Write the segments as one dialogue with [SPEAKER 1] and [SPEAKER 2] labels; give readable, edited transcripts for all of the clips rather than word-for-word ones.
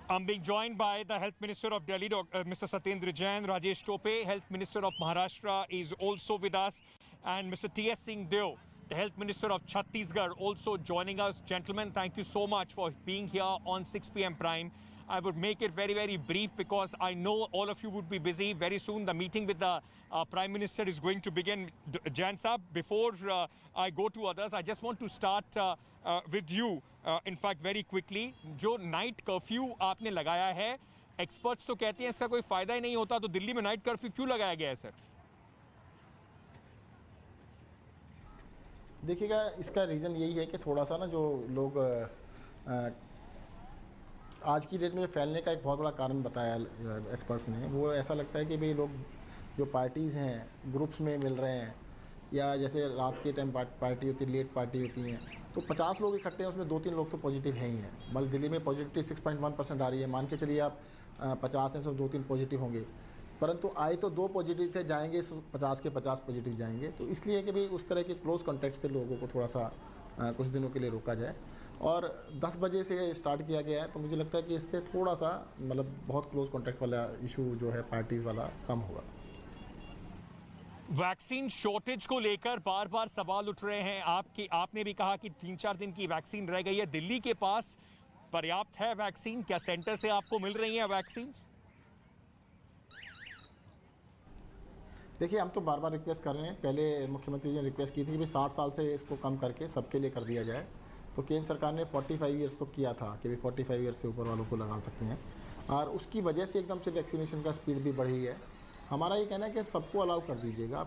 [SPEAKER 1] I'm being joined by the Health Minister of Delhi, Mr. Satyendra Jain. Rajesh Tope, Health Minister of Maharashtra, is also with us. And Mr. T.S. Singh Deo, the Health Minister of Chhattisgarh, also joining us. Gentlemen, thank you so much for being here on 6 p.m. Prime. I would make it very, very brief because I know all of you would be busy. Very soon, the meeting with the Prime Minister is going to begin. Jain Saab, before I go to others, I just want to start with you. In fact, very quickly, जो night curfew आपने लगाया है, experts तो कहते हैं इसका कोई फायदा ही नहीं होता, तो दिल्ली में नाइट कर्फ्यू क्यों लगाया गया है सर?
[SPEAKER 2] देखिएगा, इसका रीज़न यही है कि थोड़ा सा ना जो लोग आज की डेट में फैलने का एक बहुत बड़ा कारण बताया एक्सपर्ट्स ने, वो ऐसा लगता है कि भाई लोग जो पार्टीज़ हैं ग्रुप्स में मिल रहे हैं, या जैसे रात के टाइम पार्टी होती है, लेट पार्टी होती हैं, तो 50 लोग इकट्ठे हैं, उसमें 2-3 लोग तो पॉजिटिव हैं ही हैं। मतलब दिल्ली में पॉजिटिविटी 6.1% आ रही है, मान के चलिए आप 50 हैं, सब 2-3 पॉजिटिव होंगे, परंतु आए तो 2 पॉजिटिव थे, जाएंगे 50 के 50 पॉजिटिव जाएंगे। तो इसलिए कि भाई उस तरह के क्लोज़ कॉन्टैक्ट से लोगों को थोड़ा सा कुछ दिनों के लिए रोका जाए, और 10 बजे से स्टार्ट किया गया है। तो मुझे लगता है कि इससे थोड़ा सा मतलब बहुत क्लोज़ कॉन्टैक्ट वाला इशू जो है पार्टीज़ वाला कम होगा।
[SPEAKER 1] वैक्सीन शॉर्टेज को लेकर बार बार सवाल उठ रहे हैं। आपने भी कहा कि 3-4 दिन की वैक्सीन रह गई है। दिल्ली के पास पर्याप्त है वैक्सीन? क्या सेंटर से आपको मिल रही हैं वैक्सीन?
[SPEAKER 2] देखिए, हम तो बार बार रिक्वेस्ट कर रहे हैं। पहले मुख्यमंत्री जी ने रिक्वेस्ट की थी कि भाई 60 साल से इसको कम करके सबके लिए कर दिया जाए, तो केंद्र सरकार ने 45 ईयर्स तो किया था कि भाई 45 ईयर्स से ऊपर वालों को लगा सकते हैं, और उसकी वजह से एकदम से वैक्सीनेशन का स्पीड भी बढ़ी है। हमारा ये कहना है कि सबको अलाउ कर दीजिएगा,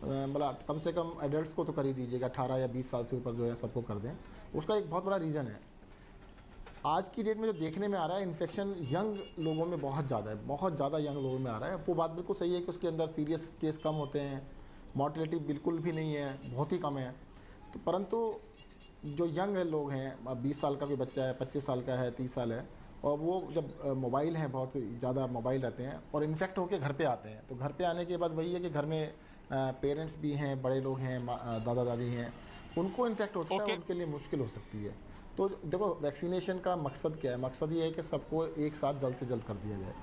[SPEAKER 2] मतलब कम से कम एडल्ट्स को तो कर ही दीजिएगा, 18 या 20 साल से ऊपर जो है सबको कर दें। उसका एक बहुत बड़ा रीज़न है, आज की डेट में जो देखने में आ रहा है इन्फेक्शन यंग लोगों में बहुत ज़्यादा है, बहुत ज़्यादा यंग लोगों में आ रहा है। वो बात बिल्कुल सही है कि उसके अंदर सीरियस केस कम होते हैं, मॉर्टेलिटी बिल्कुल भी नहीं है, बहुत ही कम है। तो परंतु जो यंग लोग हैं, 20 साल का भी बच्चा है, 25 साल का है, 30 साल है, और वो जब मोबाइल हैं, बहुत ज़्यादा मोबाइल रहते हैं और इन्फेक्ट होकर घर पे आते हैं, तो घर पे आने के बाद वही है कि घर में पेरेंट्स भी हैं, बड़े लोग हैं, दादा दादी हैं, उनको इन्फेक्ट हो सकता है, उनके लिए मुश्किल हो सकती है। तो देखो, वैक्सीनेशन का मकसद क्या है? मकसद ये है कि सबको एक साथ जल्द से जल्द कर दिया जाए।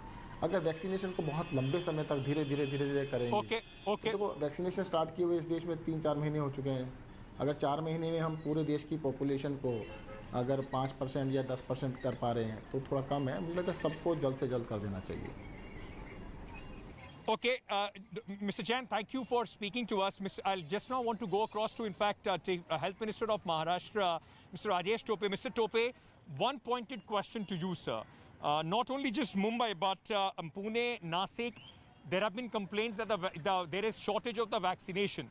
[SPEAKER 2] अगर वैक्सीनेशन को बहुत लंबे समय तक धीरे धीरे करेंगे, देखो वैक्सीनेशन स्टार्ट किए हुए इस देश में 3-4 महीने हो चुके हैं। अगर 4 महीने में हम पूरे देश की पॉपुलेशन को अगर 5% या 10% कर पा रहे हैं तो थोड़ा कम है। मुझे लगता है सबको जल्द से जल्द कर देना चाहिए।
[SPEAKER 1] Okay, Mr. Jain, thank you for speaking to us. I'll just now want to go across to, in fact, Health Minister of Maharashtra, Mr. Rajesh Tope. Mr. Tope, one pointed question to you, sir. Not only just Mumbai, but Pune, Nasik, there have been complaints that there is shortage of the vaccination.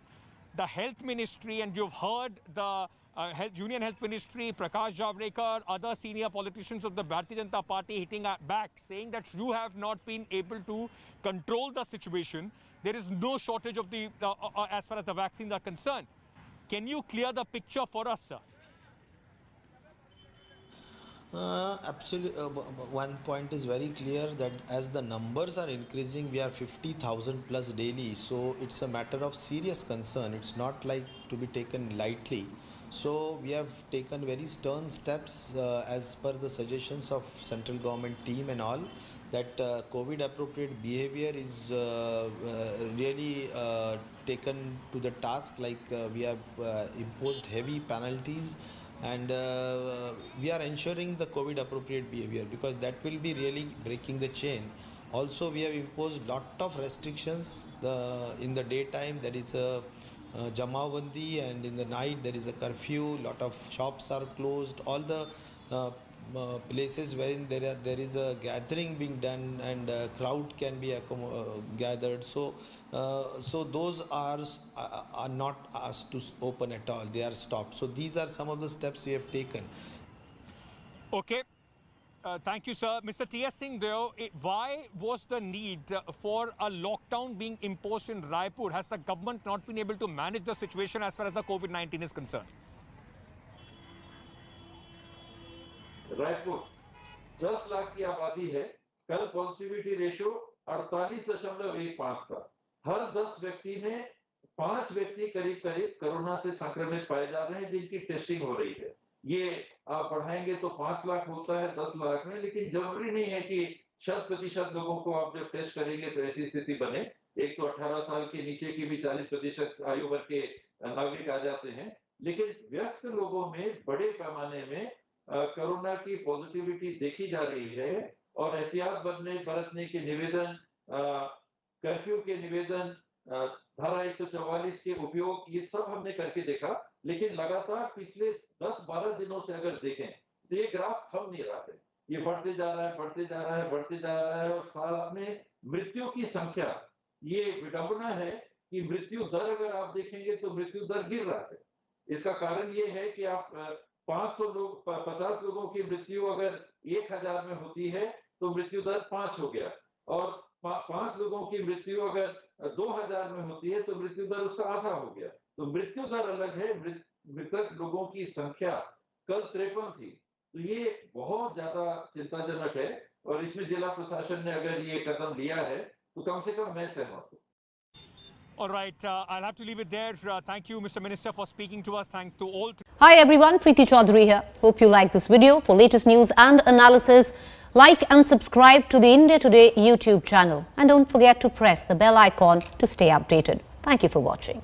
[SPEAKER 1] The health ministry, and you've heard the Union Health Ministry, Prakash Javadekar, other senior politicians of the Bharatiya Janata Party hitting back, saying that you have not been able to control the situation. There is no shortage of the as far as the vaccines are concerned. Can you clear the picture for us, sir?
[SPEAKER 3] Absolutely. One point is very clear, that as the numbers are increasing, we are 50,000 plus daily. So it's a matter of serious concern. It's not like to be taken lightly. So we have taken very stern steps as per the suggestions of central government team and all, that COVID appropriate behavior is really taken to the task. Like we have imposed heavy penalties, and we are ensuring the COVID appropriate behavior, because that will be really breaking the chain. Also, we have imposed lot of restrictions. In the daytime there is a Jamabandi, and in the night there is a curfew. Lot of shops are closed. All the places wherein there is a gathering being done, and crowd can be gathered. So those are not asked to open at all. They are stopped. So these are some of the steps we have taken.
[SPEAKER 1] Okay. Thank you, sir. Mr. T.S. Singh Deo, why was the need for a lockdown being imposed in Raipur? Has the government not been able to manage the situation as far as the COVID-19 is concerned?
[SPEAKER 4] Raipur 10 lakh की आबादी है। कल positivity ratio 48.15 था। हर 10 व्यक्ति में 5 व्यक्ति करीब corona से संक्रमित पाए जा रहे हैं, जिनकी टेस्टिंग हो रही है। ये आप बढ़ाएंगे तो 5 लाख होता है 10 लाख में, लेकिन जरूरी नहीं है कि 100% लोगों को आप जब टेस्ट करेंगे तो ऐसी स्थिति बने। एक तो 18 साल के नीचे की भी 40% आयु वर्ग के नागरिक आ जाते हैं, लेकिन वयस्क लोगों में बड़े पैमाने में कोरोना की पॉजिटिविटी देखी जा रही है और एहतियात बरतने के निवेदन, कर्फ्यू के निवेदन, धारा 144 के उपयोग, ये सब हमने करके देखा। लेकिन लगातार पिछले 10-12 दिनों से अगर देखें तो ये ग्राफ थम नहीं रहा है, ये बढ़ते जा रहा है, बढ़ते जा रहा है, बढ़ते जा रहा है। और साथ में मृत्यु की संख्या, ये विडंबना है कि मृत्यु दर अगर आप देखेंगे तो मृत्यु दर गिर रहा है। इसका कारण ये है कि आप 500 लोग 50 लोगों की मृत्यु अगर 1000 में होती है तो मृत्यु दर 5 हो गया, और 5 लोगों की मृत्यु अगर 2000 में होती है तो मृत्यु दर उसका आधा हो गया। तो मृत्यु दर अलग है, मृतक लोगों की संख्या कल 53 थी। तो ये बहुत ज्यादा चिंताजनक है और इसमें जिला प्रशासन ने अगर ये कदम लिया है तो कम से कम मैं सहमत हूँ।
[SPEAKER 1] All right, I'll have to leave it there. Thank you, Mr. Minister, for speaking to us. Thank to all.
[SPEAKER 5] Hi everyone, Preeti Chaudhary here. Hope you like this video. For latest news and analysis, like and subscribe to the India Today YouTube channel. And don't forget to press the bell icon to stay updated. Thank you for watching.